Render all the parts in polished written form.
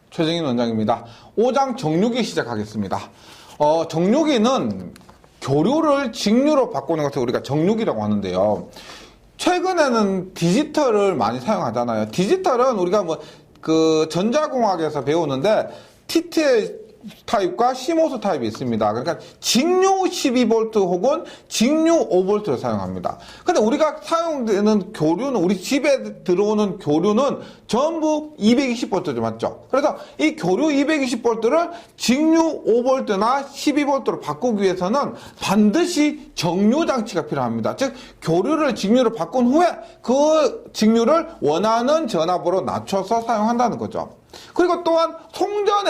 최정인 원장입니다. 5장 정류기 시작하겠습니다. 정류기는 교류를 직류로 바꾸는 것을 우리가 정류기라고 하는데요. 최근에는 디지털을 많이 사용하잖아요. 디지털은 우리가 전자공학에서 배우는데 TTL 타입과 CMOS 타입이 있습니다. 그러니까 직류 12V 혹은 직류 5V를 사용합니다. 근데 우리가 사용되는 교류는, 우리 집에 들어오는 교류는 전부 220V 맞죠? 그래서 이 교류 220V를 직류 5V나 12V로 바꾸기 위해서는 반드시 정류 장치가 필요합니다. 즉 교류를 직류로 바꾼 후에 그 직류를 원하는 전압으로 낮춰서 사용한다는 거죠. 그리고 또한 송전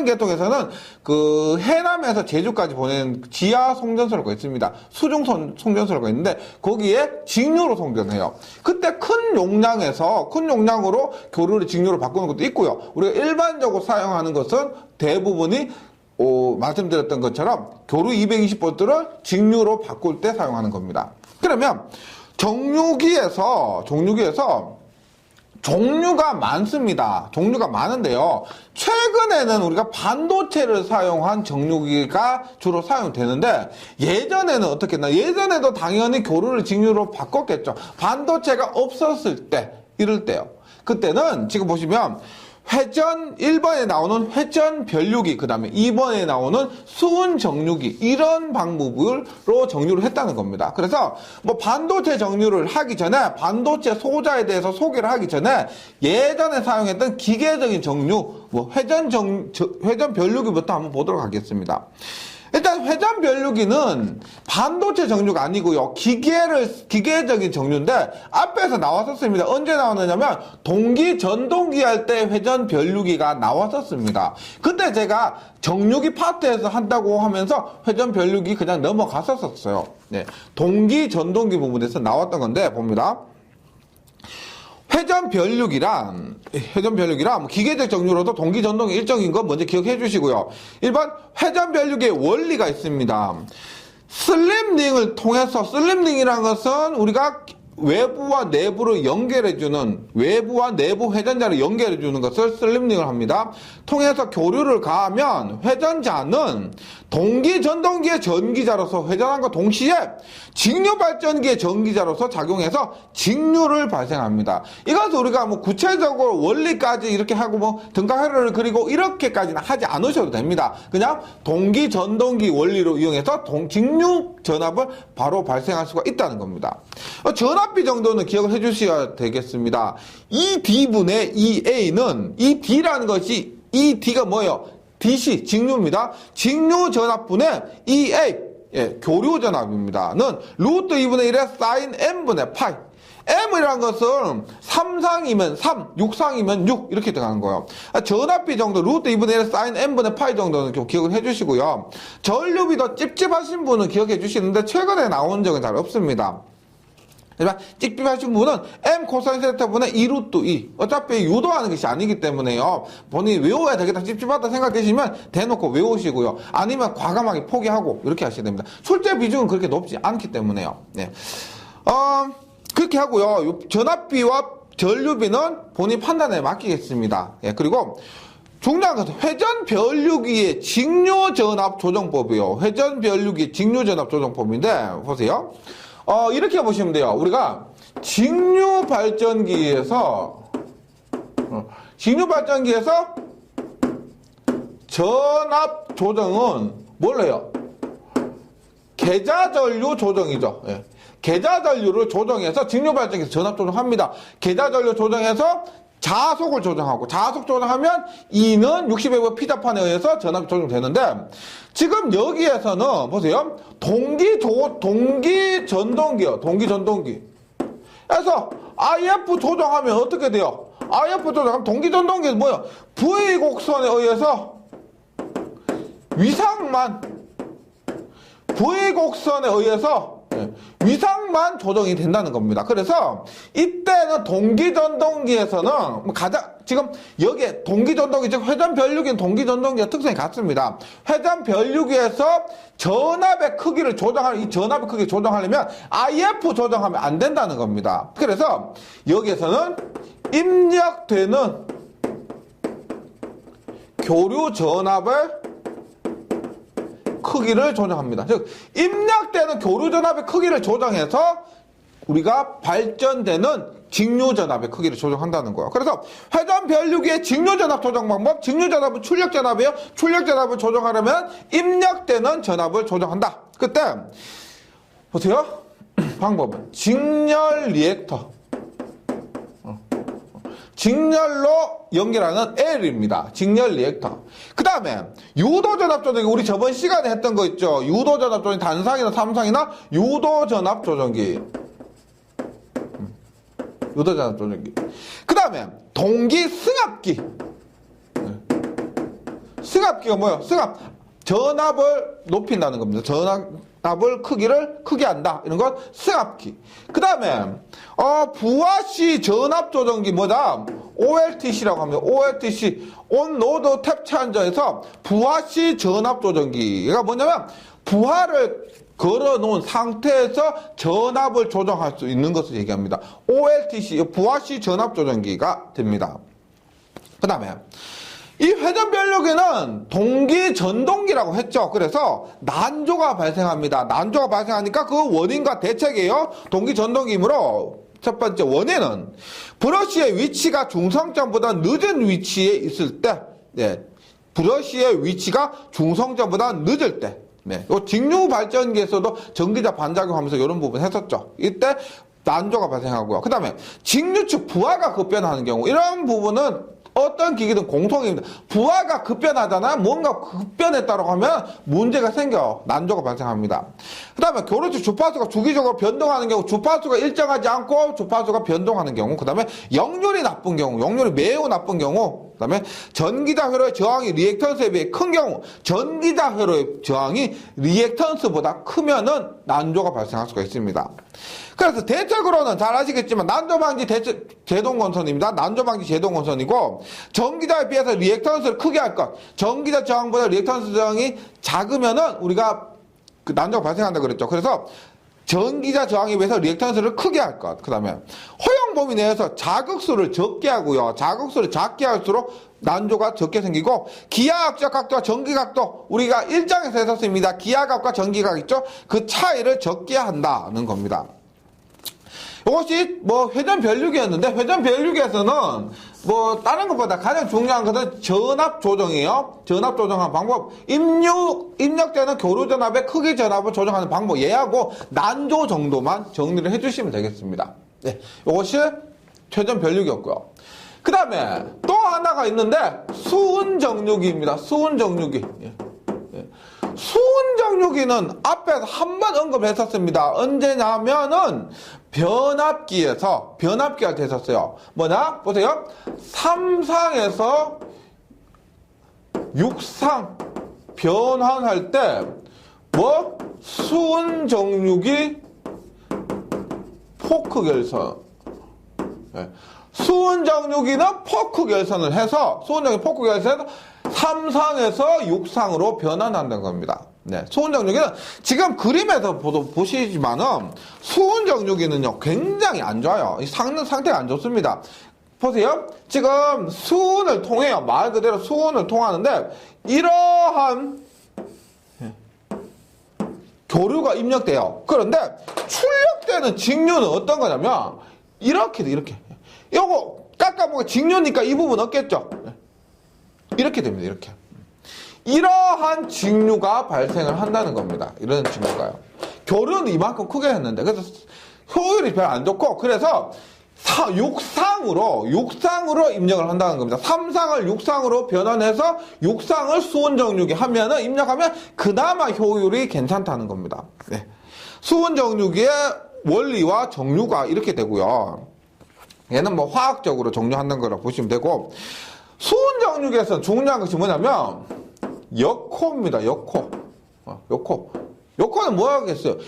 계통에서는 그 해남에서 제주까지 보내는 지하 송전소가 있습니다. 수중 송전소가 있는데 거기에 직류로 송전해요. 그때 큰 용량으로 교류를 직류로 바꾸는 것도 있고요. 우리가 일반적으로 사용하는 것은 대부분이 말씀드렸던 것처럼 교류 220V를 직류로 바꿀 때 사용하는 겁니다. 그러면 정류기에서 종류가 많습니다. 종류가 많은데요. 최근에는 우리가 반도체를 사용한 정류기가 주로 사용되는데 예전에는 어떻게 했나? 예전에도 당연히 교류를 직류로 바꿨겠죠. 반도체가 없었을 때, 이럴 때요. 그때는 지금 보시면 1번에 나오는 회전 변류기, 그 다음에 2번에 나오는 수은 정류기, 이런 방법으로 정류를 했다는 겁니다. 그래서 반도체 정류를 하기 전에, 반도체 소자에 대해서 소개를 하기 전에 예전에 사용했던 기계적인 정류, 회전 변류기부터 한번 보도록 하겠습니다. 일단 회전 변류기는 반도체 정류가 아니고요. 기계적인 정류인데 앞에서 나왔었습니다. 언제 나왔느냐면 동기 전동기 할 때 회전 변류기가 나왔었습니다. 그때 제가 정류기 파트에서 한다고 하면서 회전 변류기 그냥 넘어갔었어요. 네. 동기 전동기 부분에서 나왔던 건데 봅니다. 회전 변류기란 기계적 정류로도 동기 전동이 일정인 거 먼저 기억해 주시고요. 1번 회전 변류기의 원리가 있습니다. 슬립링을 통해서, 슬립링이라는 것은 우리가 외부와 내부를 연결해주는, 외부와 내부 회전자를 연결해주는 것을 슬립링을 합니다. 통해서 교류를 가하면 회전자는 동기 전동기의 전기자로서 회전함과 동시에 직류 발전기의 전기자로서 작용해서 직류를 발생합니다. 이것은 우리가 구체적으로 원리까지 이렇게 하고 등가회로를 그리고 이렇게까지는 하지 않으셔도 됩니다. 그냥 동기 전동기 원리로 이용해서 직류 전압을 바로 발생할 수가 있다는 겁니다. 전압비 정도는 기억을 해주셔야 되겠습니다. 이 D분의 이 A는, 이 D라는 것이, 이 D가 뭐예요? DC, 직류입니다. 직류 전압분의 EA, 교류 전압입니다.는 루트 2분의 1의 사인 M분의 파이. M이라는 것은 3상이면 3, 6상이면 6 이렇게 들어가는 거예요. 전압비 정도 루트 2분의 1의 사인 M분의 파이 정도는 좀 기억을 해주시고요. 전류비 더 찝찝하신 분은 기억해 주시는데 최근에 나온 적은 잘 없습니다. 하지만 찝찝하신 분은 M 코사인 세타분의 2루트 2. 어차피 유도하는 것이 아니기 때문에요. 본인이 외워야 되겠다, 찝찝하다 생각하시면 대놓고 외우시고요. 아니면 과감하게 포기하고 이렇게 하셔야 됩니다. 출제 비중은 그렇게 높지 않기 때문에요. 네. 그렇게 하고요. 전압비와 전류비는 본인 판단에 맡기겠습니다. 예, 그리고 중요한 것은 회전 변류기의 직류 전압 조정법이요. 회전 변류기의 직류 전압 조정법인데 보세요. 이렇게 보시면 돼요. 우리가 직류 발전기에서 전압 조정은 뭘 해요? 계좌전류 조정이죠. 예. 계좌전류를 조정해서 직류 발전기에서 전압 조정합니다. 계좌전류 조정해서 자속을 조정하고, 자속 조정하면 E는 60의 피자판에 의해서 전압이 조정되는데, 지금 여기에서는 보세요. 동기 전동기요. 동기 전동기. 그래서 IF 조정하면 어떻게 돼요? IF 조정하면 동기 전동기는 뭐예요? V 곡선에 의해서 위상만 조정이 된다는 겁니다. 그래서 이때는 동기전동기에서는 지금 여기에 동기전동기, 즉 회전 변류기는 동기전동기의 특성이 같습니다. 회전 변류기에서 전압의 크기를 조정하려면 IF 조정하면 안 된다는 겁니다. 그래서 여기에서는 입력되는 교류 전압의 크기를 조정합니다. 즉 입력되는 교류 전압의 크기를 조정해서 우리가 발전되는 직류 전압의 크기를 조정한다는 거예요. 그래서 회전 변류기의 직류 전압 조정 방법, 직류 전압은 출력 전압이에요. 출력 전압을 조정하려면 입력되는 전압을 조정한다. 그때 보세요. 방법은 직렬 리액터, 직렬로 연결하는 L입니다. 직렬 리액터. 그 다음에 유도전압 조정기, 우리 저번 시간에 했던 거 있죠. 유도전압 조정기, 단상이나 삼상이나 유도전압 조정기. 유도전압 조정기. 그 다음에 동기 승합기. 승합기가 뭐예요? 승합. 전압을 높인다는 겁니다. 전압을 크기를 크게 한다. 이런 건 승합기. 그 다음에 부하시 전압 조정기 뭐다? OLTC라고 합니다. OLTC, 온로드 탭 체한저에서 부하시 전압 조정기가 뭐냐면 부하를 걸어 놓은 상태에서 전압을 조정할 수 있는 것을 얘기합니다. OLTC, 부하시 전압 조정기가 됩니다. 그 다음에 이 회전 변류기는 동기 전동기라고 했죠. 그래서 난조가 발생합니다. 난조가 발생하니까 그 원인과 대책이에요. 동기 전동기이므로 첫 번째 원인은 브러쉬의 위치가 중성점보다 늦은 위치에 있을 때, 브러쉬의 위치가 중성점보다 늦을 때, 요 직류 발전기에서도 전기자 반작용하면서 이런 부분 했었죠. 이때 난조가 발생하고요. 그 다음에 직류측 부하가 급변하는 경우, 이런 부분은 어떤 기기든 공통입니다. 부하가 급변하잖아요. 뭔가 급변했다고 하면 문제가 생겨 난조가 발생합니다. 그 다음에 교류측 주파수가 주기적으로 변동하는 경우, 주파수가 일정하지 않고 주파수가 변동하는 경우, 그 다음에 역률이 나쁜 경우, 역률이 매우 나쁜 경우, 그 다음에 전기자 회로의 저항이 리액턴스에 비해 큰 경우, 전기자 회로의 저항이 리액턴스보다 크면은 난조가 발생할 수가 있습니다. 그래서 대책으로는 잘 아시겠지만 난조방지 제동건선입니다. 난조방지 제동건선이고, 전기자에 비해서 리액턴스를 크게 할 것, 전기자 저항보다 리액턴스 저항이 작으면은 우리가 그 난조가 발생한다 그랬죠. 그래서 전기자 저항에 비해서 리액턴스를 크게 할 것. 그 다음에 허용 범위 내에서 자극수를 적게 하고요. 자극수를 작게 할수록 난조가 적게 생기고, 기하학적 각도와 전기각도 우리가 일장에서 했었습니다. 기하각과 전기각 있죠? 그 차이를 적게 한다는 겁니다. 이것이 회전 변류기였는데, 회전 변류기에서는 다른 것보다 가장 중요한 것은 전압 조정이에요. 전압 조정하는 방법. 입력되는 교류 전압의 크기 전압을 조정하는 방법. 얘하고 난조 정도만 정리를 해주시면 되겠습니다. 네. 이것이 회전 변류기였고요. 그 다음에 또 하나가 있는데, 수은정류기입니다. 수은정류기. 수은정류기는 앞에서 한 번 언급했었습니다. 언제냐면은 변압기가 됐었어요. 뭐냐? 보세요. 3상에서 6상 변환할 때 수은정류기 포크 결선. 수은정류기는 포크 결선을 해서, 수은정류기 포크 결선에서 3상에서 6상으로 변환한다는 겁니다. 수은정류기는 지금 그림에서 보시지만은 수은정류기는요 굉장히 안 좋아요. 상태가 안 좋습니다. 보세요. 지금 수은을 통해요. 말 그대로 수은을 통하는데 이러한 교류가 입력돼요. 그런데 출력되는 직류는 어떤 거냐면 이렇게. 요거 깎아보면 직류니까 이 부분 없겠죠. 이렇게 됩니다. 이렇게. 이러한 직류가 발생을 한다는 겁니다. 이런 직류가요. 교류는 이만큼 크게 했는데, 그래서 효율이 별로 안 좋고, 그래서 6상으로 입력을 한다는 겁니다. 3상을 6상으로 변환해서 6상을 수은정류기 하면은, 입력하면 그나마 효율이 괜찮다는 겁니다. 수은정류기의 원리와 정류가 이렇게 되고요. 얘는 화학적으로 정류한다는 거라고 보시면 되고, 수은정류기에서는 중요한 것이 뭐냐면 역호입니다. 역호. 역호는 뭐 하겠어요?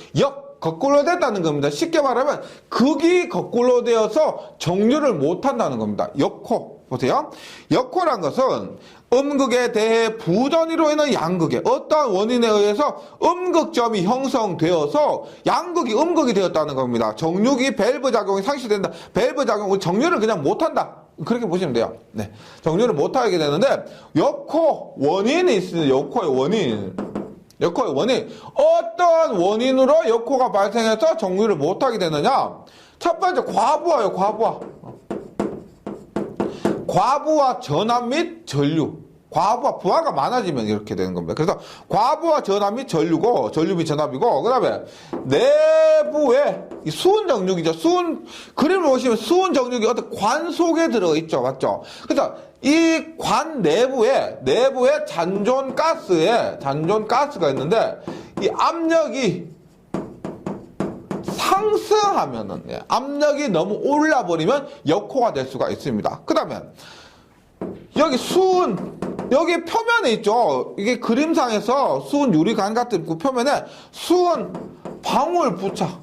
거꾸로 됐다는 겁니다. 쉽게 말하면 극이 거꾸로 되어서 정류를 못한다는 겁니다. 역호. 보세요. 역호란 것은 음극에 대해 부전이로 인한 양극에 어떠한 원인에 의해서 음극점이 형성되어서 양극이 음극이 되었다는 겁니다. 정류기 밸브 작용이 상실된다. 밸브 작용은 정류를 그냥 못한다. 그렇게 보시면 돼요. 네. 정류를 못하게 되는데 역호 원인이 있습니다. 역호의 원인. 역호의 원인. 어떠한 원인으로 역호가 발생해서 정류를 못하게 되느냐? 첫 번째 과부하예요. 과부하. 과부하 전압 및 전류. 과부하, 부하가 많아지면 이렇게 되는 겁니다. 그래서 과부하 전압 및 전류고, 전류 및 전압이고, 그 다음에 내부에 이 수은 정육이죠. 수은, 그림을 보시면 수은 정육이 어떤 관 속에 들어있죠. 맞죠? 그래서 이 관 내부에 잔존 가스가 있는데, 이 압력이 상승하면은, 압력이 너무 올라버리면 역호가 될 수가 있습니다. 그 다음에 여기 수은, 여기 표면에 있죠. 이게 그림상에서 수은 유리관 같은 그 표면에 수은 방울 부착,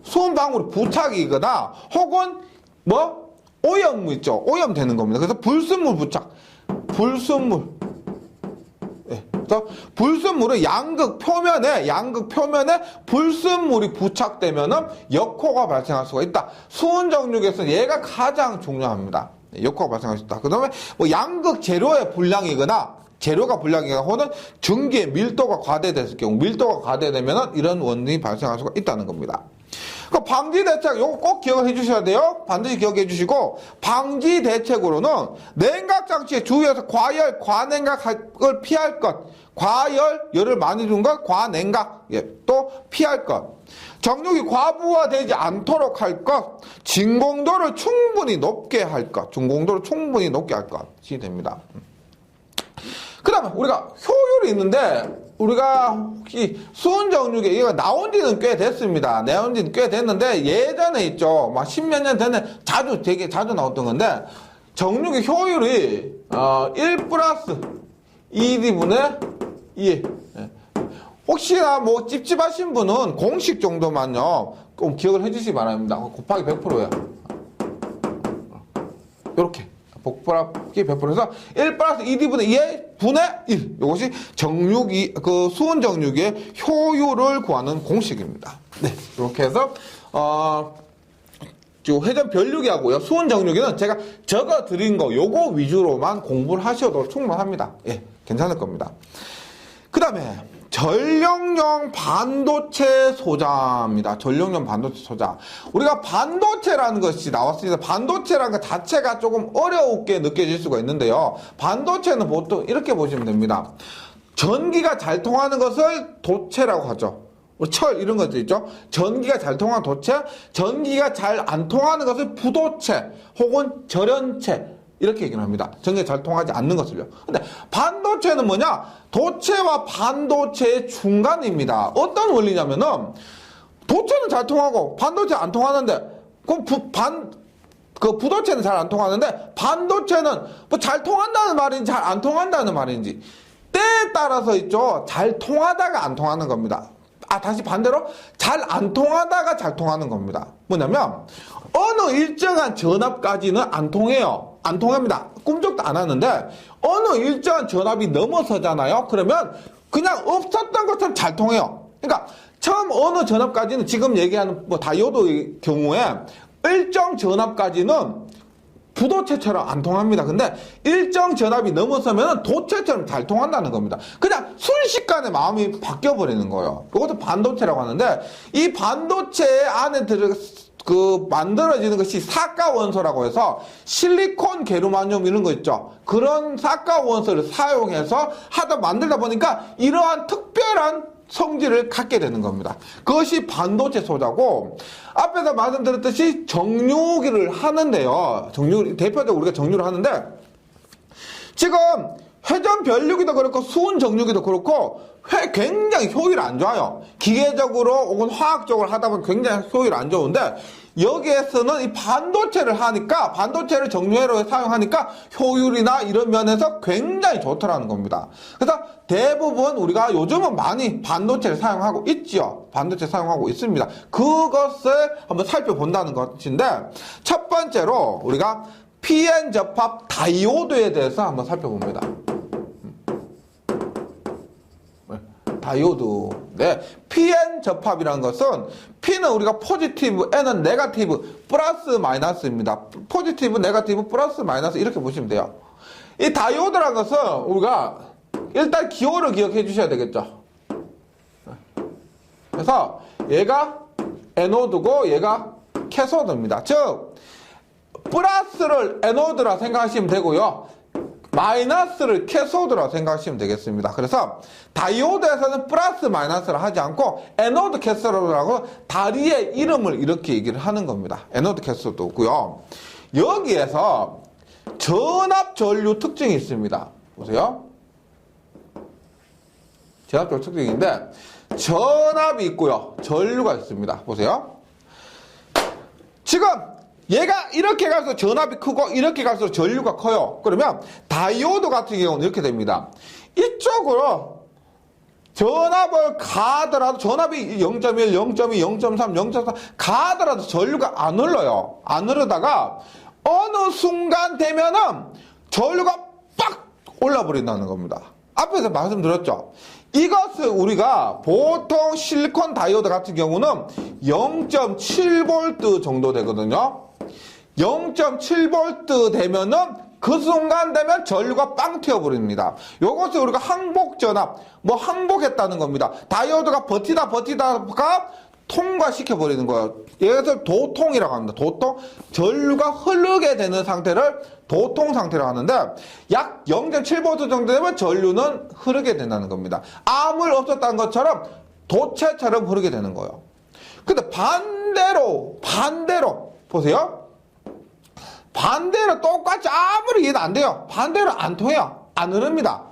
수은 방울이 부착이거나 혹은 뭐 오염물 있죠. 오염되는 겁니다. 그래서 불순물 부착, 불순물. 그래서 불순물은 양극 표면에 불순물이 부착되면은 역호가 발생할 수가 있다. 수은 정육에서는 얘가 가장 중요합니다. 역호가 발생할 수 있다. 그 다음에 뭐 양극 재료의 불량이거나 혹은 전기의 밀도가 과대됐을 경우, 밀도가 과대되면은 이런 원인이 발생할 수가 있다는 겁니다. 그 방지 대책, 요거 꼭 기억해 주셔야 돼요. 반드시 기억해 주시고, 방지 대책으로는 냉각 장치의 주위에서 과열, 과냉각을 피할 것, 열을 많이 준 것, 과냉각, 또 피할 것. 정육이 과부하되지 않도록 할 것, 진공도를 충분히 높게 할 것, 것이 됩니다. 그 다음에 우리가 효율이 있는데, 우리가 혹시 수은 정육에 이거 나온 지는 꽤 됐습니다. 나온 지는 꽤 됐는데, 예전에 있죠. 막 십몇 년 전에 되게 자주 나왔던 건데, 정육의 효율이, 1 플러스 2D분의 2. 혹시나 뭐 찝찝하신 분은 공식 정도만요, 꼭 기억을 해주시기 바랍니다. 곱하기 100%예요. 요렇게. 복합이 100%에서 1 플러스 2D분의 2의 분의 1. 이것이 수은 정육의 효율을 구하는 공식입니다. 네. 이렇게 해서, 회전 변류기하고요. 수은 정육에는 제가 적어 드린 거, 요거 위주로만 공부를 하셔도 충분합니다. 예. 괜찮을 겁니다. 그 다음에, 전력용 반도체 소자입니다. 전력용 반도체 소자. 우리가 반도체라는 것이 나왔습니다. 반도체라는 것 자체가 조금 어렵게 느껴질 수가 있는데요. 반도체는 보통 이렇게 보시면 됩니다. 전기가 잘 통하는 것을 도체라고 하죠. 철 이런 것들 있죠. 전기가 잘 통하는 도체, 전기가 잘 안 통하는 것을 부도체 혹은 절연체 이렇게 얘기를 합니다. 전기가 잘 통하지 않는 것을요. 근데 반도체는 뭐냐? 도체와 반도체의 중간입니다. 어떤 원리냐면은 도체는 잘 통하고 반도체 안 통하는데 그 부도체는 잘 안 통하는데 반도체는 뭐 잘 통한다는 말인지 잘 안 통한다는 말인지 때에 따라서 있죠. 잘 통하다가 안 통하는 겁니다. 다시 반대로 잘 안 통하다가 잘 통하는 겁니다. 뭐냐면 어느 일정한 전압까지는 안 통해요. 안 통합니다. 꿈쩍도 안 하는데 어느 일정한 전압이 넘어서잖아요. 그러면 그냥 없었던 것처럼 잘 통해요. 그러니까 처음 어느 전압까지는 지금 얘기하는 뭐 다이오드의 경우에 일정 전압까지는 부도체처럼 안 통합니다. 근데 일정 전압이 넘어서면 도체처럼 잘 통한다는 겁니다. 그냥 순식간에 마음이 바뀌어버리는 거예요. 이것도 반도체라고 하는데 이 반도체 안에 만들어지는 것이 사가원소라고 해서 실리콘, 게르마늄 이런 거 있죠. 그런 사가원소를 사용해서 만들다 보니까 이러한 특별한 성질을 갖게 되는 겁니다. 그것이 반도체 소자고, 앞에서 말씀드렸듯이 정유기를 하는데요. 대표적으로 우리가 정유를 하는데, 지금 회전 변류기도 그렇고 수은 정유기도 그렇고 굉장히 효율이 안 좋아요. 기계적으로 혹은 화학적으로 하다 보면 굉장히 효율이 안 좋은데 여기에서는 이 반도체를 하니까, 반도체를 정유회로에 사용하니까 효율이나 이런 면에서 굉장히 좋더라는 겁니다. 그래서 대부분 우리가 요즘은 많이 반도체를 사용하고 있지요. 반도체 사용하고 있습니다. 그것을 한번 살펴본다는 것인데, 첫 번째로 우리가 PN 접합 다이오드에 대해서 한번 살펴봅니다. 다이오드. 네. PN 접합이라는 것은 P는 우리가 포지티브, N은 네거티브, 플러스 마이너스입니다. 포지티브, 네거티브, 플러스 마이너스 이렇게 보시면 돼요. 이 다이오드라는 것은 우리가 일단 기호를 기억해 주셔야 되겠죠. 그래서 얘가 에노드고 얘가 캐소드입니다. 즉 플러스를 에노드라 생각하시면 되고요. 마이너스를 캐소드라 생각하시면 되겠습니다. 그래서 다이오드에서는 플러스 마이너스를 하지 않고 에노드 캐소드라고 다리의 이름을 이렇게 얘기를 하는 겁니다. 에노드 캐소드고요. 여기에서 전압 전류 특징이 있습니다. 보세요. 전압 전류 특징인데 전압이 있고요. 전류가 있습니다. 보세요. 지금 얘가 이렇게 갈수록 전압이 크고 이렇게 갈수록 전류가 커요. 그러면 다이오드 같은 경우는 이렇게 됩니다. 이쪽으로 전압을 가더라도 전압이 0.1, 0.2, 0.3, 0.4 가더라도 전류가 안 흘러요. 안 흐르다가 어느 순간 되면은 전류가 빡 올라버린다는 겁니다. 앞에서 말씀드렸죠. 이것을 우리가 보통 실리콘 다이오드 같은 경우는 0.7V 정도 되거든요. 0.7V 되면은 그 순간 되면 전류가 빵 튀어버립니다. 요것을 우리가 항복전압, 항복했다는 겁니다. 다이오드가 버티다가 통과시켜버리는 거예요. 이것을 도통이라고 합니다. 도통. 전류가 흐르게 되는 상태를 도통 상태라고 하는데 약 0.7V 정도 되면 전류는 흐르게 된다는 겁니다. 아무 없었다는 것처럼 도체처럼 흐르게 되는 거예요. 근데 반대로 보세요. 반대로 똑같이 아무리 이해도 안 돼요. 반대로 안 통해요. 안 흐릅니다.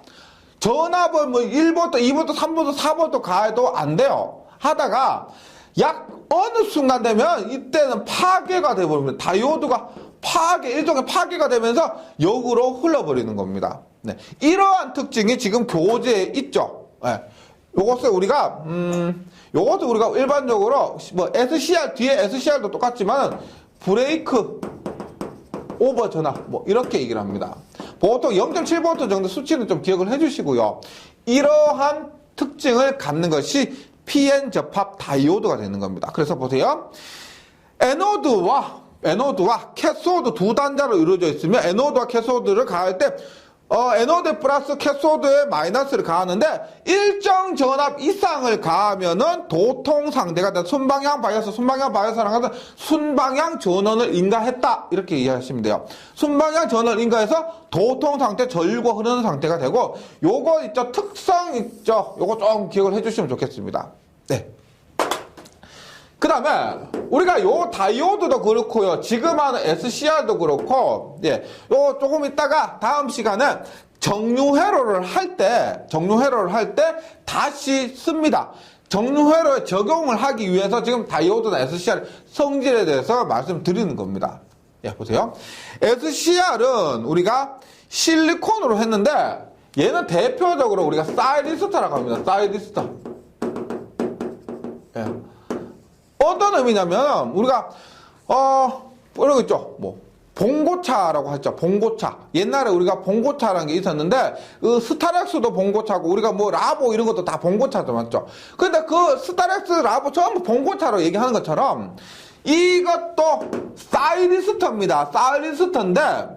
전압을 1V, 2V, 3V, 4V 가해도 안 돼요. 하다가 약 어느 순간 되면 이때는 파괴가 되어버립니다. 다이오드가 일종의 파괴가 되면서 역으로 흘러버리는 겁니다. 네. 이러한 특징이 지금 교재에 있죠. 네. 요것을 우리가 일반적으로 SCR 뒤에 SCR도 똑같지만 브레이크 오버 전압 이렇게 얘기를 합니다. 보통 0.7V 정도 수치는 좀 기억을 해주시고요. 이러한 특징을 갖는 것이 PN 접합 다이오드가 되는 겁니다. 그래서 보세요. 에노드와 캐소드 두 단자로 이루어져 있으면 에노드와 캐소드를 가할 때 에노드 플러스 캐소드에 마이너스를 가하는데 일정 전압 이상을 가하면은 도통 상태가 된 순방향 바이어스랑 같은 순방향 전원을 인가했다 이렇게 이해하시면 돼요. 순방향 전원을 인가해서 도통 상태, 전류가 흐르는 상태가 되고 요거 있죠, 특성 있죠. 요거 좀 기억을 해주시면 좋겠습니다. 네. 그 다음에 우리가 요 다이오드도 그렇고요. 지금 하는 SCR도 그렇고, 예, 요 조금 있다가 다음 시간에 정유회로를 할 때 다시 씁니다. 정유회로에 적용을 하기 위해서 지금 다이오드나 SCR 성질에 대해서 말씀드리는 겁니다. 예, 보세요. SCR은 우리가 실리콘으로 했는데 얘는 대표적으로 우리가 사이리스터라고 합니다. 사이리스터. 예. 어떤 의미냐면 우리가 이런 거 있죠. 봉고차라고 했죠. 봉고차. 옛날에 우리가 봉고차라는 게 있었는데 그 스타렉스도 봉고차고 우리가 라보 이런 것도 다 봉고차죠, 맞죠? 근데 그 스타렉스, 라보 전부 봉고차로 얘기하는 것처럼 이것도 사이리스터입니다. 사이리스터인데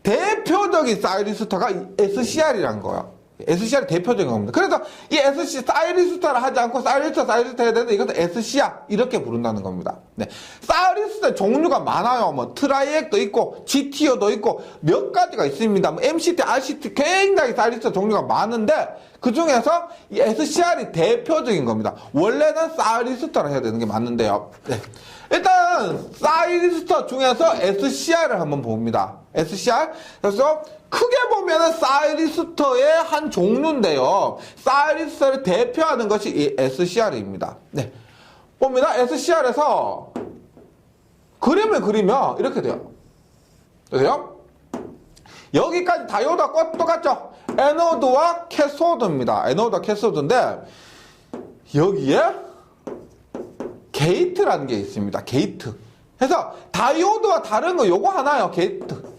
대표적인 사이리스터가 SCR이라는 거예요. SCR이 대표적인 겁니다. 그래서 이 사이리스터를 하지 않고 사이리스터 해야 되는데 이것도 SCR 이렇게 부른다는 겁니다. 네. 사이리스터 종류가 많아요. 트라이액도 있고 GTO도 있고 몇 가지가 있습니다. MCT, RCT 굉장히 사이리스터 종류가 많은데 그 중에서 이 SCR이 대표적인 겁니다. 원래는 사이리스터를 해야 되는 게 맞는데요. 네. 일단 사이리스터 중에서 SCR을 한번 봅니다. SCR. 그래서 크게 보면은 사이리스터의 한 종류인데요. 사이리스터를 대표하는 것이 이 SCR입니다. 네. 봅니다. SCR에서 그림을 그리면 이렇게 돼요. 되세요? 여기까지 다이오드와 똑같죠? 에노드와 캐소드입니다. 에노드와 캐소드인데 여기에 게이트라는 게 있습니다. 게이트. 그래서 다이오드와 다른 거 요거 하나요. 게이트.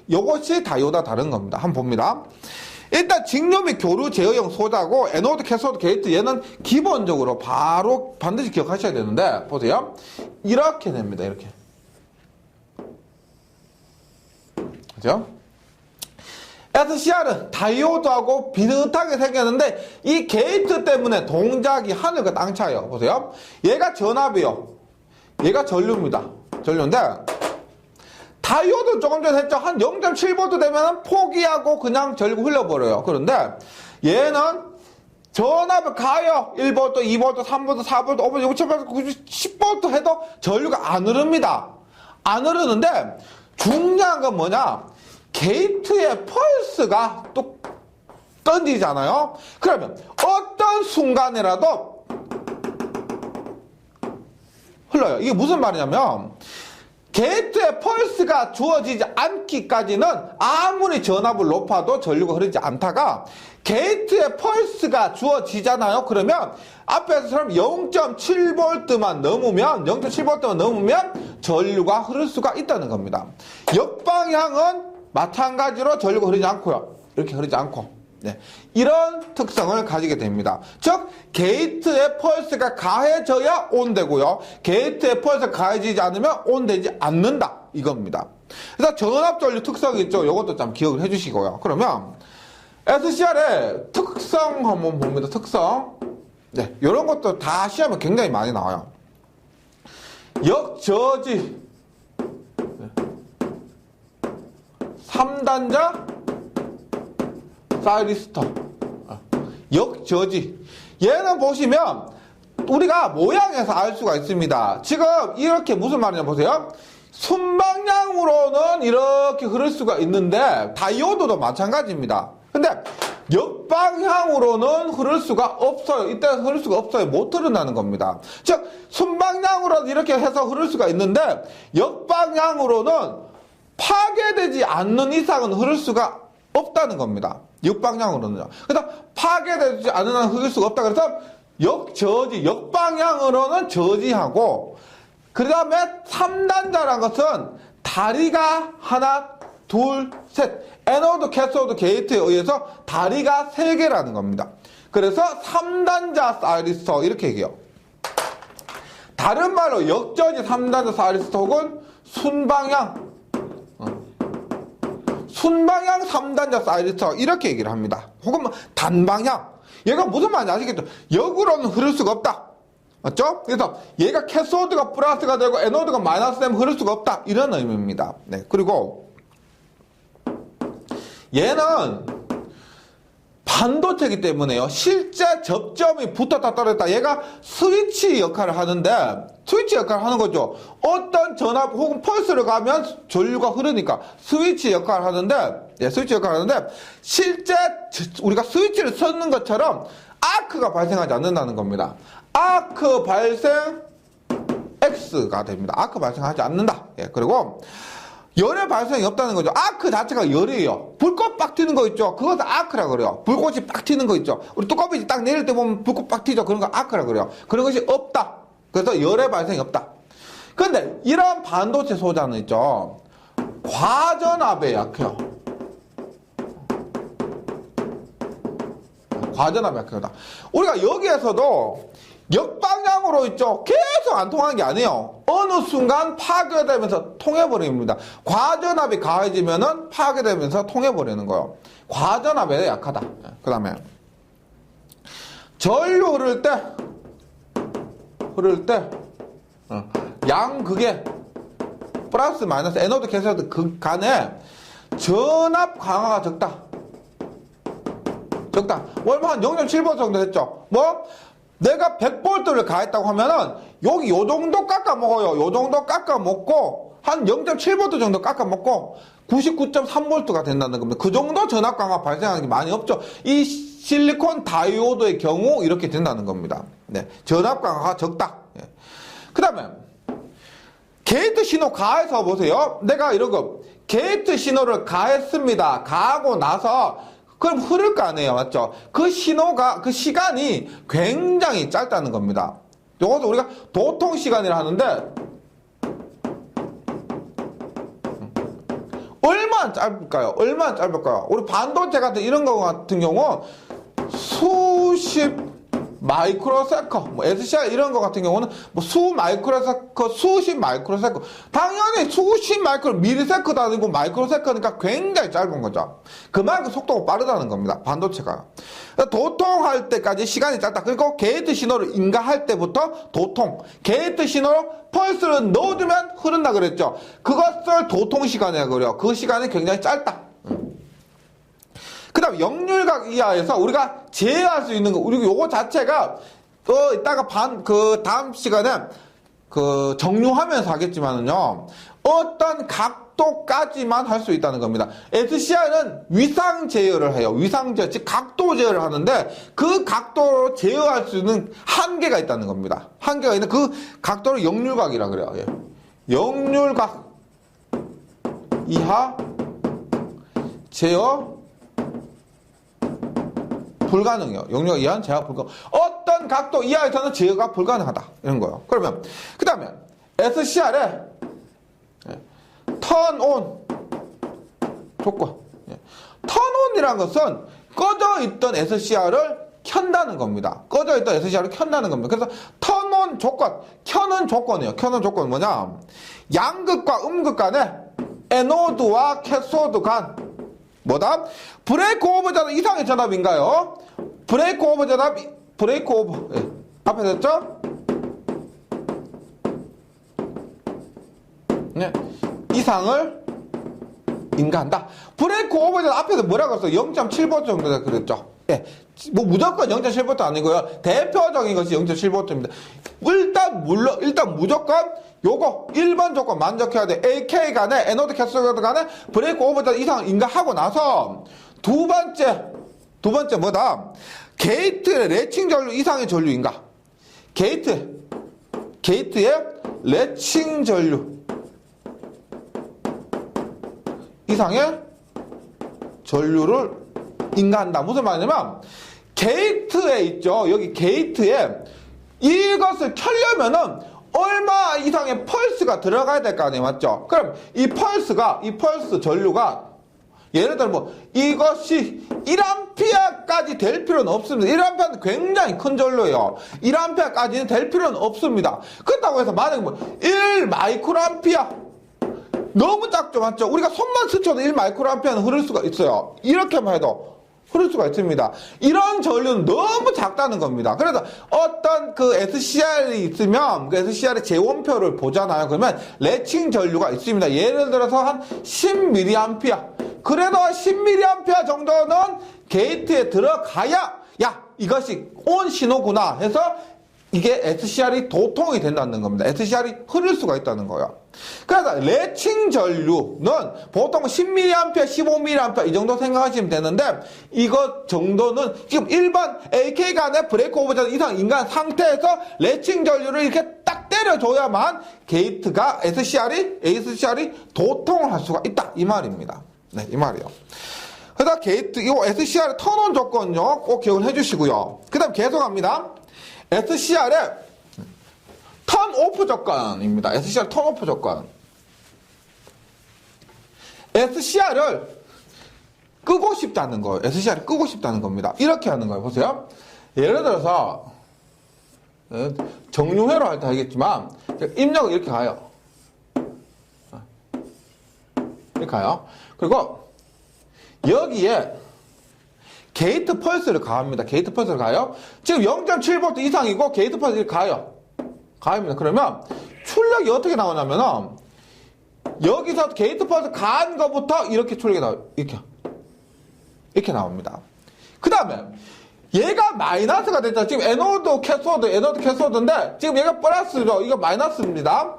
요것이 다이오드와 다른 겁니다. 한번 봅니다. 일단 직류 및 교류 제어용 소자고 에노드, 캐소드, 게이트 얘는 기본적으로 바로 반드시 기억하셔야 되는데 보세요. 이렇게 됩니다. 이렇게. 그죠? SCR은 다이오드하고 비슷하게 생겼는데 이 게이트 때문에 동작이 하늘과 땅 차이요. 보세요. 얘가 전압이요. 얘가 전류입니다. 전류인데 다이오드는 조금 전에 했죠. 한 0.7V 되면 포기하고 그냥 전류가 흘러버려요. 그런데 얘는 전압을 가요. 1V, 2V, 3V, 4V, 5V, 6V, 9V, 10V 해도 전류가 안 흐릅니다. 안 흐르는데 중요한 건 뭐냐? 게이트의 펄스가 또 던지잖아요. 그러면 어떤 순간이라도 흘러요. 이게 무슨 말이냐면 게이트의 펄스가 주어지지 않기까지는 아무리 전압을 높아도 전류가 흐르지 않다가 게이트의 펄스가 주어지잖아요. 그러면 앞에서처럼 0.7V만 넘으면 0.7V만 넘으면 전류가 흐를 수가 있다는 겁니다. 역방향은 마찬가지로 전류가 흐르지 않고요. 이렇게 흐르지 않고. 네. 이런 특성을 가지게 됩니다. 즉 게이트의 펄스가 가해져야 온되고요. 게이트의 펄스가 가해지지 않으면 온되지 않는다. 이겁니다. 그래서 전압전류 특성이 있죠. 이것도 좀 기억을 해주시고요. 그러면 SCR의 특성 한번 봅니다. 특성. 네. 이런 것도 다 시험에 굉장히 많이 나와요. 역저지 3단자 사이리스터 역저지 얘는 보시면 우리가 모양에서 알 수가 있습니다. 지금 이렇게 무슨 말이냐 보세요. 순방향으로는 이렇게 흐를 수가 있는데 다이오드도 마찬가지입니다. 근데 역방향으로는 흐를 수가 없어요. 이때 흐를 수가 없어요. 못 흐른다는 겁니다. 즉 순방향으로 이렇게 해서 흐를 수가 있는데 역방향으로는 파괴되지 않는 이상은 흐를 수가 없다는 겁니다. 역방향으로는요. 그래서 파괴되지 않는 한 흐를 수가 없다. 그래서 역방향으로는 저지하고 그 다음에 3단자라는 것은 다리가 하나, 둘, 셋. 에노드, 캐소드, 게이트에 의해서 다리가 3개라는 겁니다. 그래서 3단자 사이리스터 이렇게 얘기해요. 다른 말로 역저지 3단자 사이리스터 혹은 순방향 3단자 사이리스터 이렇게 얘기를 합니다. 혹은 뭐 단방향. 얘가 무슨 말인지 아시겠죠? 역으로는 흐를 수가 없다. 맞죠? 그래서 얘가 캐소드가 플러스가 되고 에노드가 마이너스 되면 흐를 수가 없다. 이런 의미입니다. 네. 그리고 얘는 반도체이기 때문에요. 실제 접점이 붙었다 떨어졌다. 얘가 스위치 역할을 하는데 스위치 역할을 하는 거죠. 어떤 전압 혹은 펄스를 가면 전류가 흐르니까 스위치 역할을 하는데 스위치 역할을 하는데 실제 우리가 스위치를 쓰는 것처럼 아크가 발생하지 않는다는 겁니다. 아크 발생 X가 됩니다. 아크 발생하지 않는다. 예, 그리고 열의 발생이 없다는 거죠. 아크 자체가 열이에요. 불꽃 빡 튀는 거 있죠. 그것도 아크라 그래요. 불꽃이 빡 튀는 거 있죠. 우리 뚜껑빛이 딱 내릴 때 보면 불꽃 빡 튀죠. 그런 거 아크라 그래요. 그런 것이 없다. 그래서 열의 발생이 없다. 그런데 이런 반도체 소자는 있죠. 과전압에 약해요. 과전압에 약하다. 우리가 여기에서도 역방향으로 있죠. 계속 안 통하는 게 아니에요. 어느 순간 파괴되면서 통해버립니다. 과전압이 가해지면은 파괴되면서 통해버리는 거예요. 과전압에 약하다. 그 다음에 전류 흐를 때 양극의 플러스 마이너스 에노드 캐소드 극 간에 전압 강화가 적다. 얼마 한 0.7V 정도 됐죠. 내가 100V를 가했다고 하면은 여기 요 정도 깎아 먹어요. 요 정도 깎아 먹고 한 0.7V 정도 깎아 먹고 99.3V가 된다는 겁니다. 그 정도 전압 강화 발생하는 게 많이 없죠. 이 실리콘 다이오드의 경우 이렇게 된다는 겁니다. 네, 전압 강화가 적다. 네. 그 다음에 게이트 신호 가해서 보세요. 내가 이런 거 게이트 신호를 가했습니다. 가하고 나서 그럼 흐를 거 아니에요. 맞죠? 그 신호가 그 시간이 굉장히 짧다는 겁니다. 요것도 우리가 도통 시간이라 하는데 얼마나 짧을까요? 얼마나 짧을까요? 우리 반도체 같은 이런 거 같은 경우 수십 마이크로세컨, 뭐 SCR 이런 거 같은 경우는 뭐 수십 마이크로세컨. 당연히 수십 미리세컨도 아니고 마이크로세컨이니까 굉장히 짧은 거죠. 그만큼 속도가 빠르다는 겁니다. 반도체가. 도통할 때까지 시간이 짧다. 그리고 게이트 신호를 인가할 때부터 도통. 게이트 신호로 펄스를 넣어주면 흐른다 그랬죠. 그것을 도통 시간이라고 그래요. 그 시간이 굉장히 짧다. 그 다음 역률각 이하에서 우리가 제어할 수 있는 거, 우리 요거 자체가 또 이따가 다음 시간에 정리하면서 하겠지만은요, 어떤 각도까지만 할 수 있다는 겁니다. SCR은 위상 제어를 해요. 위상 제어, 즉 각도 제어를 하는데 그 각도로 제어할 수 있는 한계가 있다는 겁니다. 한계가 있는 그 각도를 역률각이라 그래요. 예. 역률각 이하 제어 불가능해요. 역률각 이하는 제어가 불가능. 어떤 각도 이하에서는 제어가 불가능하다. 이런 거예요. 그러면 그 다음에 SCR의 턴온 조건. 턴온이라는 것은 꺼져 있던 SCR을 켠다는 겁니다. 꺼져 있던 SCR을 켠다는 겁니다. 그래서 턴온 조건, 켜는 조건이에요. 켜는 조건은 뭐냐? 양극과 음극 간에 에노드와 캐소드 간 뭐다? 브레이크 오버 전압 이상의 전압인가요? 브레이크 오버 전압, 브레이크 오버. 예. 앞에 됐죠? 네. 이상을 인가한다. 브레이크 오버 전압 앞에서 뭐라고 했어요? 0.7V 정도 그랬죠? 예. 뭐 무조건 0.7V 아니고요. 대표적인 것이 0.7V입니다. 일단 무조건 요거 1번 조건 만족해야 돼. AK 간에 에노드 캐소드 간에 브레이크 오버 전압 이상을 인가하고 나서 두 번째 뭐다? 게이트의 레칭 전류 이상의 전류인가? 게이트의 레칭 전류 이상의 전류를 인가한다. 무슨 말이냐면 게이트에 있죠. 여기 게이트에 이것을 켜려면은 얼마 이상의 펄스가 들어가야 될 거 아니에요. 맞죠? 그럼 이 펄스 전류가 예를 들어 뭐 이것이 1A까지 될 필요는 없습니다. 1A는 굉장히 큰 전류예요. 1A까지는 될 필요는 없습니다. 그렇다고 해서 만약에 뭐 1마이크로암피아 너무 작죠. 맞죠? 우리가 손만 스쳐도 1마이크로암피아는 흐를 수가 있어요. 이렇게만 해도 흐를 수가 있습니다. 이런 전류는 너무 작다는 겁니다. 그래서 어떤 그 SCR이 있으면 그 SCR의 재원표를 보잖아요. 그러면 레칭 전류가 있습니다. 예를 들어서 한 10mA. 그래도 10mA 정도는 게이트에 들어가야 야 이것이 온 신호구나 해서 이게 SCR이 도통이 된다는 겁니다. SCR이 흐를 수가 있다는 거예요. 그래서 레칭 전류는 보통 10mA, 15mA 이 정도 생각하시면 되는데 이것 정도는 지금 일반 AK 간의 브레이크 오버 전압 이상 인간 상태에서 레칭 전류를 이렇게 딱 때려줘야만 게이트가 SCR이 도통을 할 수가 있다. 이 말입니다. 네, 이 말이에요. 그래서 게이트, 이거 SCR의 턴온 조건요. 꼭 기억을 해주시고요. 그 다음 계속합니다. SCR의 턴오프 조건입니다. SCR 턴오프 조건. SCR을 끄고 싶다는 거예요. SCR을 끄고 싶다는 겁니다. 이렇게 하는 거예요. 보세요. 예를 들어서 정류회로 할 때 하겠지만 입력을 이렇게 가요. 이렇게 가요. 그리고 여기에 게이트 펄스를 가합니다. 게이트 펄스를 가요. 지금 0.7V 이상이고 게이트 펄스를 가요. 가입니다. 그러면 출력이 어떻게 나오냐면은 여기서 게이트 펄스 간 거부터 이렇게 출력이 나와요. 이렇게 나옵니다. 그 다음에 얘가 마이너스가 됐죠. 지금 에노드 캐소드인데 지금 얘가 플러스죠. 이거 마이너스입니다.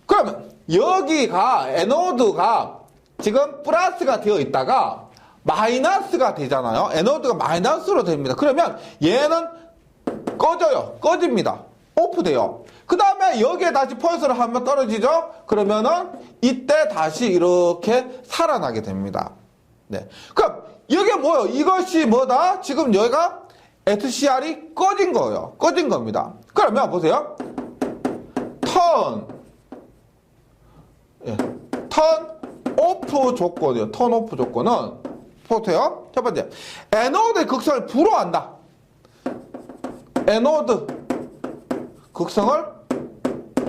그러면 여기가 에노드가 지금 플러스가 되어 있다가 마이너스가 되잖아요. 에노드가 마이너스로 됩니다. 그러면 얘는 꺼져요. 꺼집니다. 오프 돼요. 그 다음에 여기에 다시 펄스를 하면 떨어지죠? 그러면은 이때 다시 이렇게 살아나게 됩니다. 네. 그럼 이게 뭐예요? 이것이 뭐다? 지금 여기가 SCR이 꺼진 거예요. 꺼진 겁니다. 그러면 보세요. 턴 오프 조건이요. 턴 오프 조건은 보세요. 첫 번째, 에노드의 극성을 불허한다. 에노드 극성을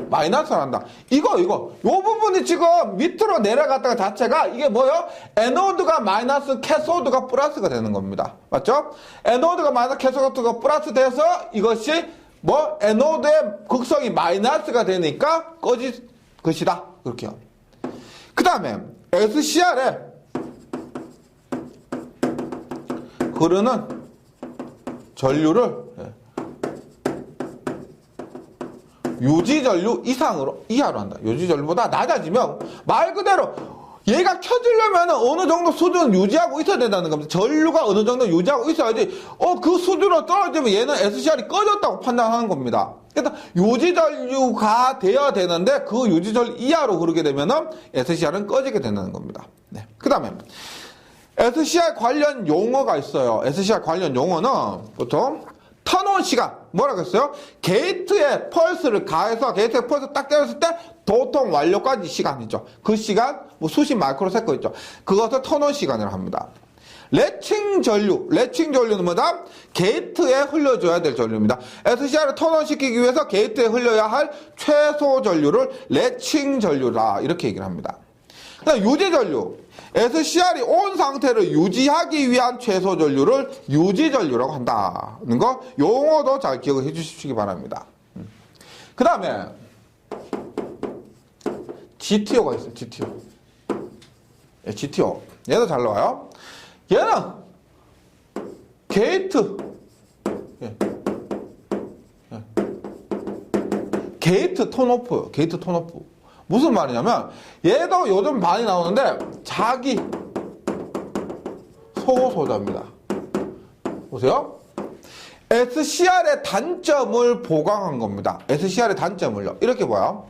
마이너스를 한다. 이거 요 부분이 지금 밑으로 내려갔다가 자체가 이게 뭐예요? 에노드가 마이너스, 캐소드가 플러스가 되는 겁니다. 맞죠? 에노드가 마이너스, 캐소드가 플러스 돼서 이것이 뭐 에노드의 극성이 마이너스가 되니까 꺼질 것이다. 그렇게요. 그 다음에 SCR에 흐르는 전류를 유지전류 이하로 한다. 유지전류보다 낮아지면 말 그대로 얘가 켜지려면 어느 정도 수준을 유지하고 있어야 된다는 겁니다. 전류가 어느 정도 유지하고 있어야지 그 수준으로 떨어지면 얘는 SCR이 꺼졌다고 판단하는 겁니다. 그래서 유지전류가 되어야 되는데 그 유지전류 이하로 흐르게 되면은 SCR은 꺼지게 된다는 겁니다. 네. 그 다음에 SCR 관련 용어가 있어요. SCR 관련 용어는 보통 턴온 시간, 뭐라고 했어요? 게이트에 펄스를 가해서 게이트에 펄스 딱 때렸을 때 도통 완료까지 시간이죠. 그 시간, 뭐 수십 마이크로 세컨 있죠. 그것을 턴온 시간이라고 합니다. 레칭 전류는 뭐다? 게이트에 흘려줘야 될 전류입니다. SCR을 턴온 시키기 위해서 게이트에 흘려야 할 최소 전류를 레칭 전류다. 이렇게 얘기를 합니다. 그다음 유지 전류. SCR이 온 상태를 유지하기 위한 최소 전류를 유지 전류라고 한다는 거 용어도 잘 기억을 해 주시기 바랍니다. 그 다음에 GTO가 있어요. GTO. 얘도 잘 나와요. 얘는 게이트 톤오프. 무슨 말이냐면 얘도 요즘 많이 나오는데 자기 소호소자입니다. 보세요. SCR의 단점을 보강한 겁니다. SCR의 단점을요. 이렇게 봐요.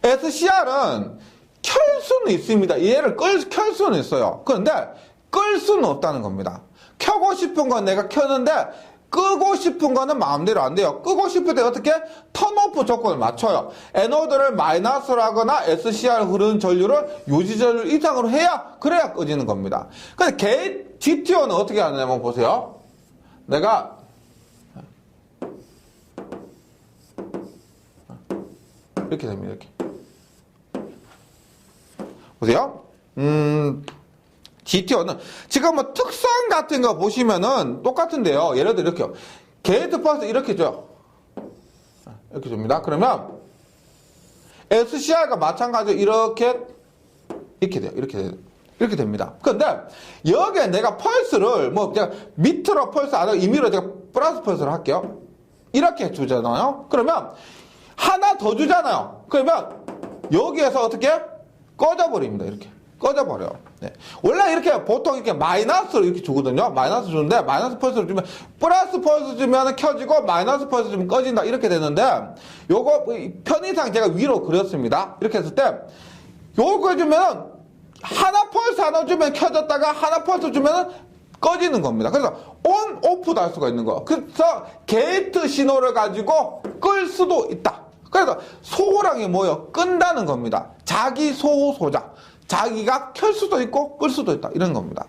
SCR은 켤 수는 있습니다. 얘를 켤 수는 있어요. 그런데 끌 수는 없다는 겁니다. 켜고 싶은 건 내가 켰는데 끄고 싶은 거는 마음대로 안 돼요. 끄고 싶을 때 어떻게? 턴오프 조건을 맞춰요. 에노드를 마이너스로 하거나 SCR 흐르는 전류를 유지전류 이상으로 그래야 꺼지는 겁니다. 근데 GTO는 어떻게 하느냐면 보세요. 내가 이렇게 됩니다. 이렇게. 보세요. GTO는 지금 뭐 특성 같은 거 보시면은 똑같은데요. 예를 들어 이렇게요. 게이트 펄스 이렇게 줘. 이렇게 줍니다. 그러면 SCR과 마찬가지로 이렇게 돼요. 이렇게 됩니다. 그런데 여기에 내가 펄스를 뭐 제가 밑으로 펄스 안 하고 임의로 제가 플러스 펄스를 할게요. 이렇게 주잖아요. 그러면 하나 더 주잖아요. 그러면 여기에서 어떻게 꺼져버립니다. 이렇게 꺼져버려요. 네. 원래 이렇게 보통 이렇게 마이너스로 이렇게 주거든요. 마이너스 주는데 마이너스 펄스를 주면 플러스 펄스 주면 켜지고 마이너스 펄스 주면 꺼진다 이렇게 되는데 요거 편의상 제가 위로 그렸습니다. 이렇게 했을 때 요거 주면 하나 펄스 하나 주면 켜졌다가 하나 펄스 주면 꺼지는 겁니다. 그래서 온 오프도 할 수가 있는 거예요. 그래서 게이트 신호를 가지고 끌 수도 있다. 그래서 소호랑이 뭐예요? 끈다는 겁니다. 자기 소호 소자. 자기가 켤 수도 있고 끌 수도 있다. 이런 겁니다.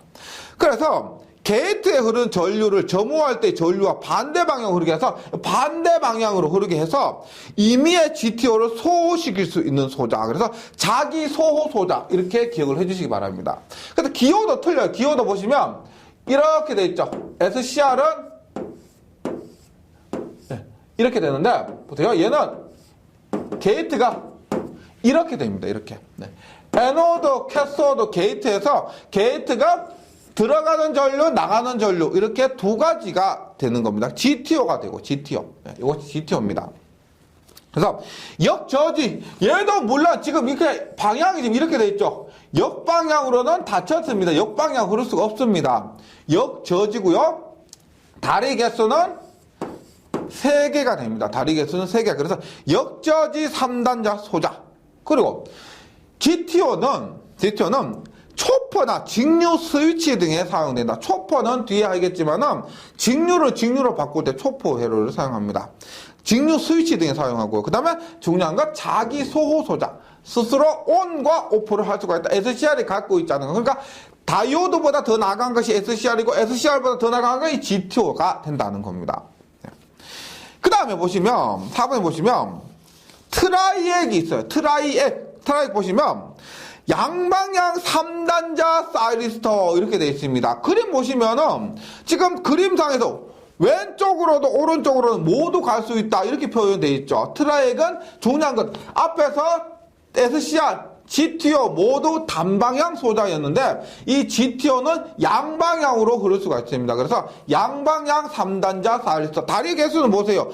그래서 게이트에 흐르는 전류를 점호할 때 전류와 반대 방향으로 흐르게 해서 반대 방향으로 흐르게 해서 임의의 GTO를 소호시킬 수 있는 소자. 그래서 자기 소호 소자. 이렇게 기억을 해주시기 바랍니다. 그래서 기호도 틀려요. 기호도 보시면 이렇게 돼 있죠. SCR은 이렇게 되는데 보세요. 얘는 게이트가 이렇게 됩니다. 이렇게. 네. 에노드, 캐소드, 게이트에서 게이트가 들어가는 전류, 나가는 전류 이렇게 두 가지가 되는 겁니다. GTO가 되고 GTO. 네, 이것이 GTO입니다. 그래서 역저지 얘도 물론 지금 이렇게 방향이 지금 이렇게 돼 있죠. 역방향으로는 닫혔습니다. 역방향 흐를 수가 없습니다. 역저지고요. 다리 개수는 세 개가 됩니다. 다리 개수는 3개. 그래서 역저지 3단자 소자. 그리고 GTO는 초퍼나 직류 스위치 등에 사용된다. 초퍼는 뒤에 알겠지만은 직류로 바꿀 때 초퍼 회로를 사용합니다. 직류 스위치 등에 사용하고요. 그 다음에 중요한 건 자기 소호 소자. 스스로 ON과 OFF를 할 수가 있다. SCR이 갖고 있다는 거. 그러니까 다이오드보다 더 나간 것이 SCR이고 SCR보다 더 나간 것이 GTO가 된다는 겁니다. 그 다음에 보시면 4번에 보시면 트라이액이 있어요. 트라이액 보시면 양방향 3단자 사이리스터 이렇게 되어 있습니다. 그림 보시면은 지금 그림상에서 왼쪽으로도 오른쪽으로도 모두 갈 수 있다 이렇게 표현되어 있죠. 트라이액은 중요한 건 앞에서 SCR, GTO 모두 단방향 소자였는데 이 GTO는 양방향으로 흐를 수가 있습니다. 그래서 양방향 3단자 사이리스터 다리 개수는 보세요.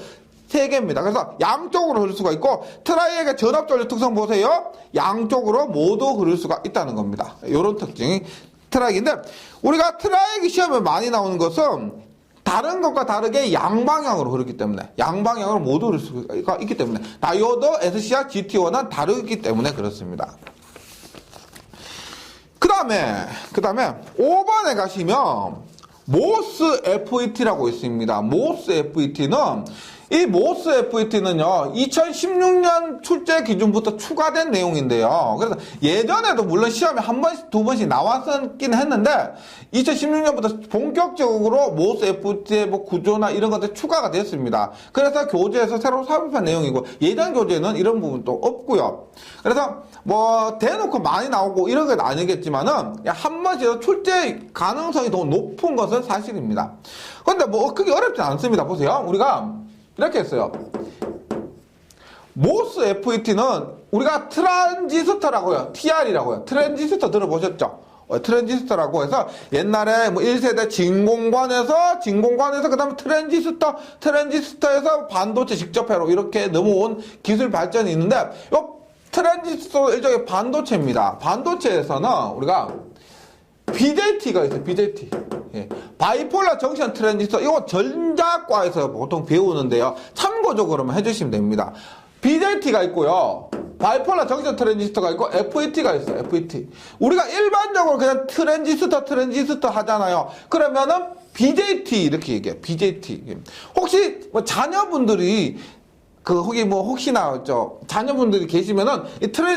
3개입니다. 그래서 양쪽으로 흐를 수가 있고 트라이액의 전압전류 특성 보세요. 양쪽으로 모두 흐를 수가 있다는 겁니다. 이런 특징이 트라이액인데 우리가 트라이액이 시험에 많이 나오는 것은 다른 것과 다르게 양방향으로 흐르기 때문에 양방향으로 모두 흐를 수가 있기 때문에 다이오드, SCR, GTO는 다르기 때문에 그렇습니다. 그 다음에 5번에 가시면 모스 FET라고 있습니다. 모스 FET는 이 모스 FET는요 2016년 출제 기준부터 추가된 내용인데요. 그래서 예전에도 물론 시험에 한 번씩 두 번씩 나왔었긴 했는데 2016년부터 본격적으로 모스 FET의 뭐 구조나 이런 것들이 추가가 됐습니다. 그래서 교재에서 새로 삽입한 내용이고 예전 교재는 이런 부분도 없고요. 그래서 뭐 대놓고 많이 나오고 이런 건 아니겠지만은 한 번씩 출제 가능성이 더 높은 것은 사실입니다. 근데 뭐 그게 어렵지 않습니다. 보세요. 우리가 이렇게 했어요. 모스 FET는 우리가 트랜지스터라고요. TR이라고요. 트랜지스터 들어보셨죠? 트랜지스터라고 해서 옛날에 뭐 1세대 진공관에서 그 다음에 트랜지스터에서 반도체 직접 회로 이렇게 넘어온 기술 발전이 있는데 요 트랜지스터 일종의 반도체입니다. 반도체에서는 우리가 BJT가 있어요. BJT. 예. 바이폴라 정션 트랜지스터 이거 전자과에서 보통 배우는데요. 참고적으로만 해주시면 됩니다. BJT가 있고요. 바이폴라 정션 트랜지스터가 있고 FET가 있어요. FET. 우리가 일반적으로 그냥 트랜지스터 하잖아요. 그러면은 BJT 이렇게 얘기해요. BJT. 혹시 뭐 자녀분들이 혹시나 자녀분들이 계시면은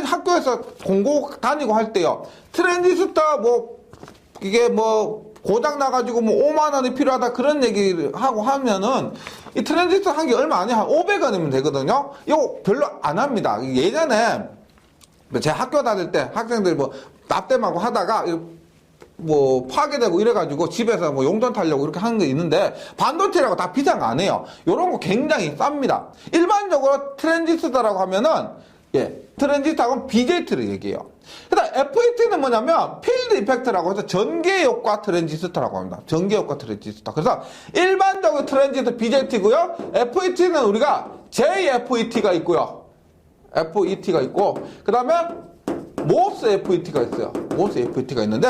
학교에서 공고 다니고 할 때요. 트랜지스터 이게 고장 나가지고 5만 원이 필요하다 그런 얘기를 하고 하면은 이 트랜지스터 한 개 얼마 안 해요. 한 500원이면 되거든요. 이거 별로 안 합니다. 예전에 제 학교 다닐 때 학생들이 납땜하고 하다가 파괴되고 이래가지고 집에서 용돈 타려고 이렇게 하는 게 있는데 반도체라고 다 비싼 거 안 해요. 요런 거 굉장히 쌉니다. 일반적으로 트랜지스터라고 하면은 트랜지스터하고는 BJT를 얘기해요. 그다음 FET는 뭐냐면 필드 이펙트라고 해서 전개효과 트랜지스터라고 합니다. 전개효과 트랜지스터. 그래서 일반적인 트랜지스터 BJT고요. FET는 우리가 JFET가 있고요. FET가 있고 그다음에 모스 FET가 있어요. 모스 FET가 있는데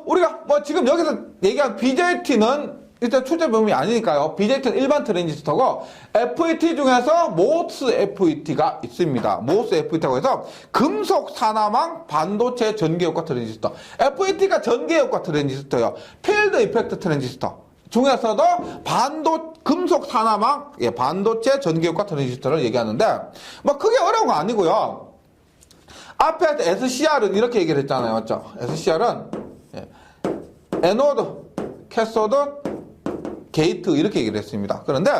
우리가 지금 여기서 얘기한 BJT는 일단 출제 범위 아니니까요. BJT는 일반 트랜지스터고 FET 중에서 모스 FET가 있습니다. 모스 FET라고 해서 금속 산화망 반도체 전개효과 트랜지스터. FET가 전개효과 트랜지스터예요. 필드 이펙트 트랜지스터 중에서도 금속 산화망 반도체 전개효과 트랜지스터를 얘기하는데 크게 어려운 거 아니고요. 앞에 SCR은 이렇게 얘기를 했잖아요. 맞죠? SCR은 에노드, 캐소드, 게이트 이렇게 얘기를 했습니다. 그런데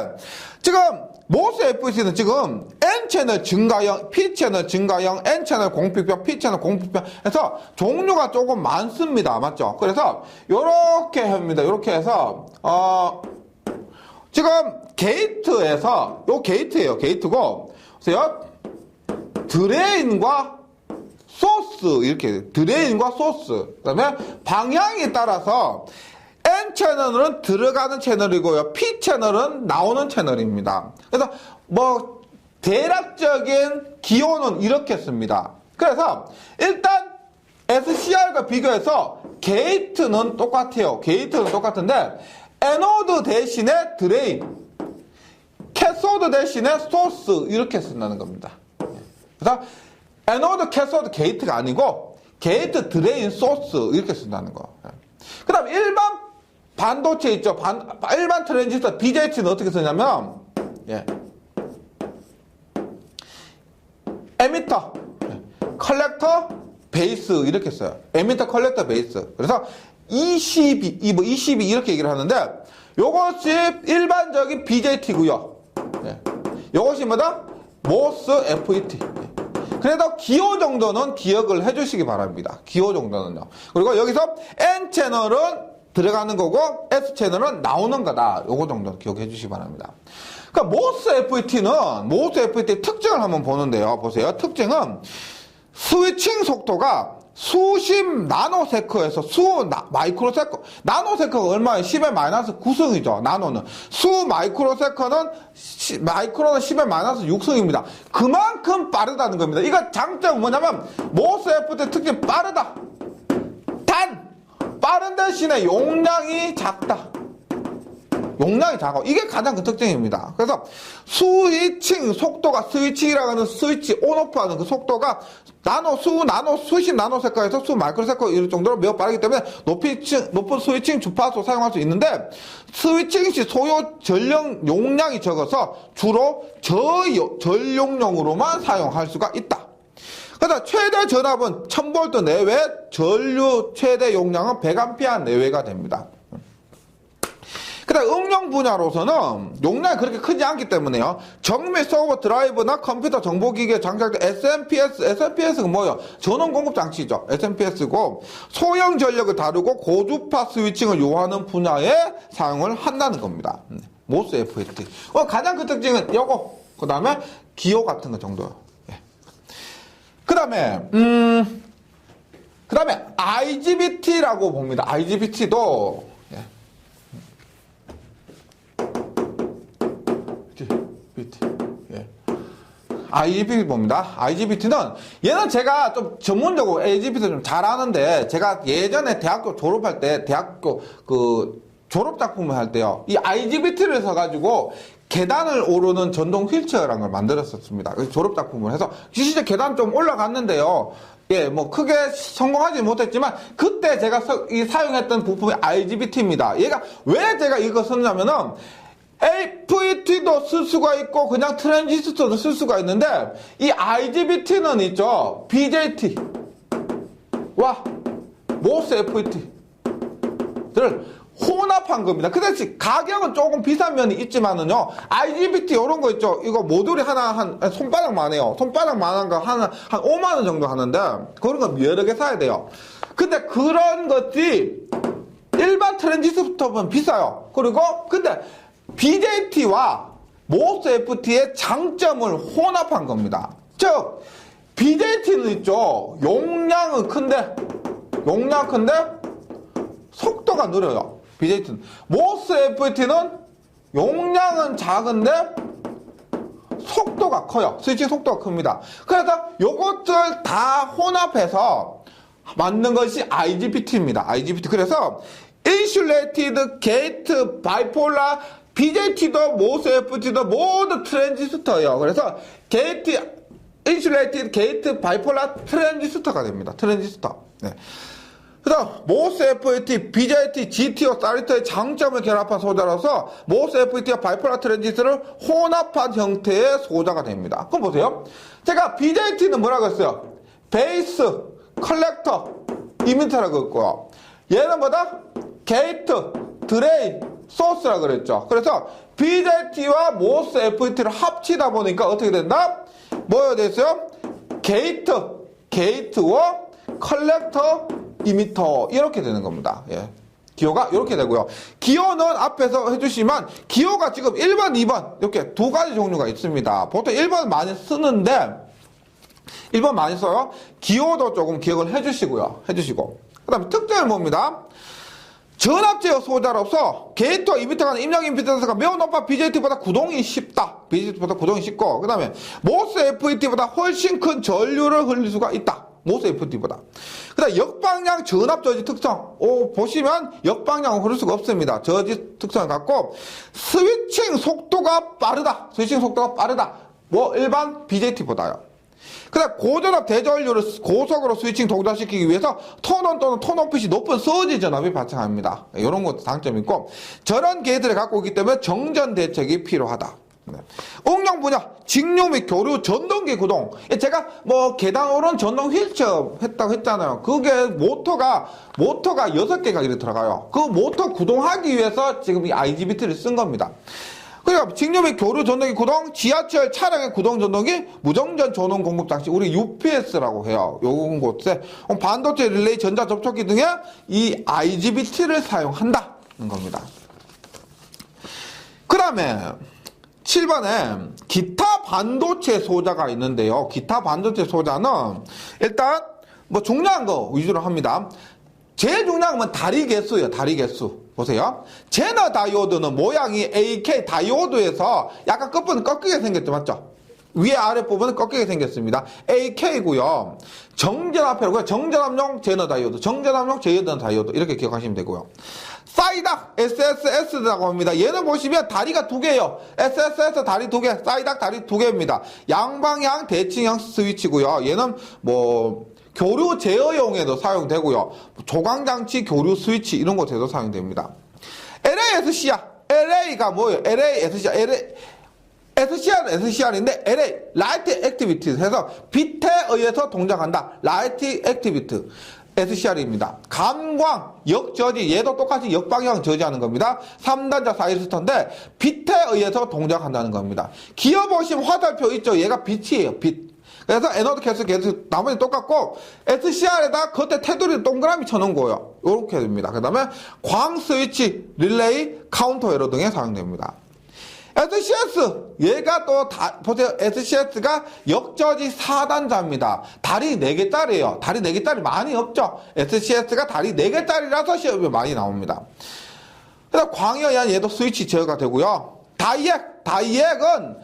지금 모스 FET는 지금 N채널 증가형, P채널 증가형, N채널 공fik변, P채널 공fik변 해서 종류가 조금 많습니다. 맞죠? 그래서 요렇게 합니다. 요렇게 해서 지금 게이트에서 요 게이트예요. 게이트고 보세요. 드레인과 소스 이렇게 드레인과 소스 그다음에 방향에 따라서 N채널은 들어가는 채널이고요. P채널은 나오는 채널입니다. 그래서 대략적인 기호는 이렇게 씁니다. 그래서 일단 SCR과 비교해서 게이트는 똑같아요. 게이트는 똑같은데 에노드 대신에 드레인, 캐소드 대신에 소스 이렇게 쓴다는 겁니다. 그래서 에노드, 캐소드, 게이트가 아니고 게이트, 드레인, 소스 이렇게 쓴다는 거. 그 다음 일반 반도체 있죠. 일반 트랜지스터 BJT는 어떻게 쓰냐면 에미터, 컬렉터, 베이스 이렇게 써요. 에미터, 컬렉터, 베이스. 그래서 ECB, 22 이렇게 얘기를 하는데 요것이 일반적인 BJT고요. 요것이 뭐다? 모스 FET. 그래도 기호 정도는 기억을 해주시기 바랍니다. 기호 정도는요. 그리고 여기서 N 채널은 들어가는 거고 S 채널은 나오는 거다. 요거 정도는 기억해 주시기 바랍니다. 그러니까 모스 FET 특징을 한번 보는데요. 보세요. 특징은 스위칭 속도가 수십 나노세커에서 수 마이크로세커. 나노세커가 얼마예요? 10의 마이너스 9승이죠. 나노는. 수 마이크로세커는 마이크로는 10의 마이너스 6승입니다. 그만큼 빠르다는 겁니다. 이거 장점은 뭐냐면 모스 FET 특징 빠르다. 단 빠른 대신에 용량이 작다. 용량이 작아. 이게 가장 큰 특징입니다. 그래서 스위칭 속도가 스위칭이라고 하는 스위치 온오프 하는 그 속도가 수십 나노세커에서 수 마이크로세커 이럴 정도로 매우 빠르기 때문에 높은 스위칭 주파수 사용할 수 있는데 스위칭 시 소요 전력 용량이 적어서 주로 전용용으로만 사용할 수가 있다. 그래서 최대 전압은 1000V 내외, 전류 최대 용량은 100A 내외가 됩니다. 그다음 응용 분야로서는 용량이 그렇게 크지 않기 때문에요. 정밀 서버 드라이브나 컴퓨터 정보기기에 장착된 SMPS가 뭐예요? 전원 공급 장치죠. SMPS고 소형 전력을 다루고 고주파 스위칭을 요하는 분야에 사용을 한다는 겁니다. 모스 FET. 가장 큰 특징은 요거. 그 다음에 기호 같은 거 정도요. 그 다음에 IGBT라고 봅니다. IGBT도 IGBT 봅니다. IGBT는 얘는 제가 좀 전문적으로 IGBT 좀 잘 아는데 제가 예전에 대학교 졸업할 때 대학교 그 졸업 작품을 할 때요. 이 IGBT를 써가지고 계단을 오르는 전동 휠체어라는 걸 만들었었습니다. 그래서 졸업 작품을 해서 실제 계단 좀 올라갔는데요. 뭐 크게 성공하지 못했지만 그때 제가 사용했던 부품이 IGBT입니다. 얘가 왜 제가 이거 썼냐면은 FET도 쓸 수가 있고 그냥 트랜지스터도 쓸 수가 있는데 이 IGBT는 있죠. BJT와 모스 FET를 혼합한 겁니다. 그 대신 가격은 조금 비싼 면이 있지만은요. IGBT 이런 거 있죠. 이거 모듈이 하나 한 손바닥만 해요. 손바닥만한 거 한 5만 원 정도 하는데 그런 거 여러 개 사야 돼요. 근데 그런 것이 일반 트랜지스터보다 비싸요. 그리고 근데 BJT와 모스 FET의 장점을 혼합한 겁니다. 즉 BJT는 있죠. 용량은 큰데 속도가 느려요. BJT는. 모스 FET는 용량은 작은데 속도가 커요. 스위칭 속도가 큽니다. 그래서 요것들 다 혼합해서 만든 것이 IGBT입니다. IGBT. 그래서 인슐레이티드 게이트 바이폴라 BJT도 모스 FET도 모두 트랜지스터예요. 그래서 인슐레이티드 게이트 바이폴라 트랜지스터가 됩니다. 트랜지스터. 네. 그래서 모스 FET, BJT, GTO, 사리터의 장점을 결합한 소자로서 모스 FET와 바이폴라 트랜지스터를 혼합한 형태의 소자가 됩니다. 그럼 보세요. 제가 BJT는 뭐라고 했어요? 베이스, 컬렉터, 이미터라고 했고요. 얘는 뭐다? 게이트, 드레인, 소스라고 그랬죠. 그래서 BJT와 모스 FET를 합치다 보니까 어떻게 된다? 뭐가 됐어요? 게이트와 컬렉터, 이미터 이렇게 되는 겁니다. 기호가 이렇게 되고요. 기호는 앞에서 해주시면 기호가 지금 1번, 2번 이렇게 두 가지 종류가 있습니다. 보통 1번 많이 쓰는데 1번 많이 써요. 기호도 조금 기억을 해주시고 그 다음에 특징을 봅니다. 전압제어 소자로서 게이트와 이미터 간의 입력 임피던스가 매우 높아 BJT보다 구동이 쉽다. BJT보다 구동이 쉽고 그 다음에 모스 FET보다 훨씬 큰 전류를 흘릴 수가 있다. 모스FT보다. 그 다음 역방향 전압 저지 특성. 보시면 역방향은 흐를 수가 없습니다. 저지 특성을 갖고 스위칭 속도가 빠르다. 스위칭 속도가 빠르다. 뭐 일반 BJT보다요. 그 다음 고전압 대전류를 고속으로 스위칭 동작시키기 위해서 톤온 또는 톤오프시 높은 서지 전압이 발생합니다. 이런 것도 장점이 있고, 저런 게이트를 갖고 있기 때문에 정전 대책이 필요하다. 응용 분야, 직류 및 교류 전동기 구동. 제가 뭐 계단 오른 전동 휠체어 했다고 했잖아요. 그게 모터가 6개가 이렇게 들어가요. 그 모터 구동하기 위해서 지금 이 IGBT를 쓴 겁니다. 그러니까 직류 및 교류 전동기 구동, 지하철 차량의 구동 전동기, 무정전 전원 공급 장치, 우리 UPS라고 해요. 요런 곳에 반도체 릴레이 전자 접촉기 등에 이 IGBT를 사용한다는 겁니다. 그 다음에 7번에 기타 반도체 소자가 있는데요. 기타 반도체 소자는 일단 뭐 중요한 거 위주로 합니다. 제일 중요한 건 다리 개수예요. 다리 개수. 보세요. 제너 다이오드는 모양이 AK 다이오드에서 약간 끝부분 꺾이게 생겼죠. 맞죠? 위에 아래 부분은 꺾이게 생겼습니다. AK고요. 정전압회로고요. 정전압용 제너 다이오드, 정전압용 제너 다이오드 이렇게 기억하시면 되고요. 사이닥 SSS라고 합니다. 얘는 보시면 다리가 2개예요. SSS 다리 2개, 사이닥 다리 2개입니다. 양방향 대칭형 스위치고요. 얘는 뭐 교류 제어용에도 사용되고요. 조광장치 교류 스위치 이런 곳에도 사용됩니다. LASCR, LA가 뭐예요? LASCR, SCR은 SCR인데 LA, 라이트 액티비티 해서 빛에 의해서 동작한다. 라이트 액티비티. SCR입니다. 감광, 역저지, 얘도 똑같이 역방향 저지하는 겁니다. 3단자 사이리스터인데 빛에 의해서 동작한다는 겁니다. 기어 보시면 화살표 있죠? 얘가 빛이에요, 빛. 그래서 에너드 캐스 계속 나머지 똑같고 SCR에다 겉에 테두리 동그라미 쳐놓은 거예요. 이렇게 됩니다. 그 다음에 광 스위치, 릴레이, 카운터 에러 등에 사용됩니다. SCS 얘가 또 보세요. SCS가 역저지 4단자입니다. 다리 4개짜리예요. 다리 4개짜리 많이 없죠. SCS가 다리 4개짜리라서 시험에 많이 나옵니다. 그다음 광에 의한 얘도 스위치 제어가 되고요. 다이액은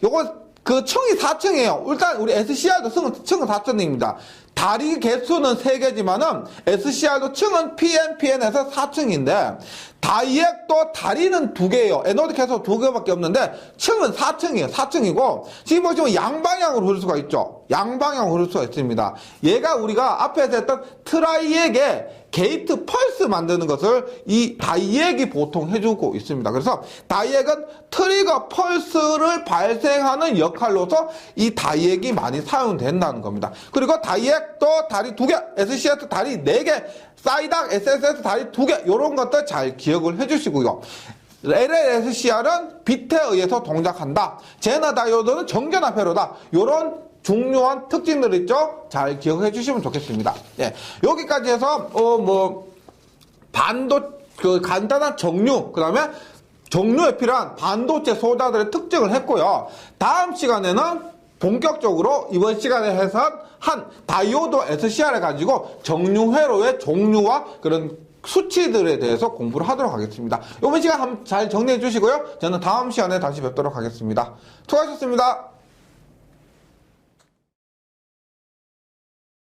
요거 그 층이 4층이에요. 일단 우리 SCR도 층은 4층입니다. 다리 개수는 3개지만은 SCR도 층은 PN에서 4층인데 다이액도 다리는 2개예요. 에너드 개수 2개밖에 없는데 층은 4층이에요. 4층이고 지금 보시면 양방향으로 흐를 수가 있죠. 양방향으로 흐를 수가 있습니다. 얘가 우리가 앞에서 했던 트라이액의 게이트 펄스 만드는 것을 이 다이액이 보통 해주고 있습니다. 그래서 다이액은 트리거 펄스를 발생하는 역할로서 이 다이액이 많이 사용된다는 겁니다. 그리고 다이액도 다리 2개, SCS 다리 4개, 사이닥, SSS 다리 2개 이런 것들 잘 기억을 해주시고요. LLSCR은 빛에 의해서 동작한다. 제너 다이오드는 정전압회로다. 이런 중요한 특징들 있죠? 잘 기억해 주시면 좋겠습니다. 예. 여기까지 해서, 간단한 정류, 그 다음에 정류에 필요한 반도체 소자들의 특징을 했고요. 다음 시간에는 본격적으로 이번 시간에 해서 한 다이오드 SCR을 가지고 정류회로의 종류와 그런 수치들에 대해서 공부를 하도록 하겠습니다. 이번 시간 잘 정리해 주시고요. 저는 다음 시간에 다시 뵙도록 하겠습니다. 수고하셨습니다.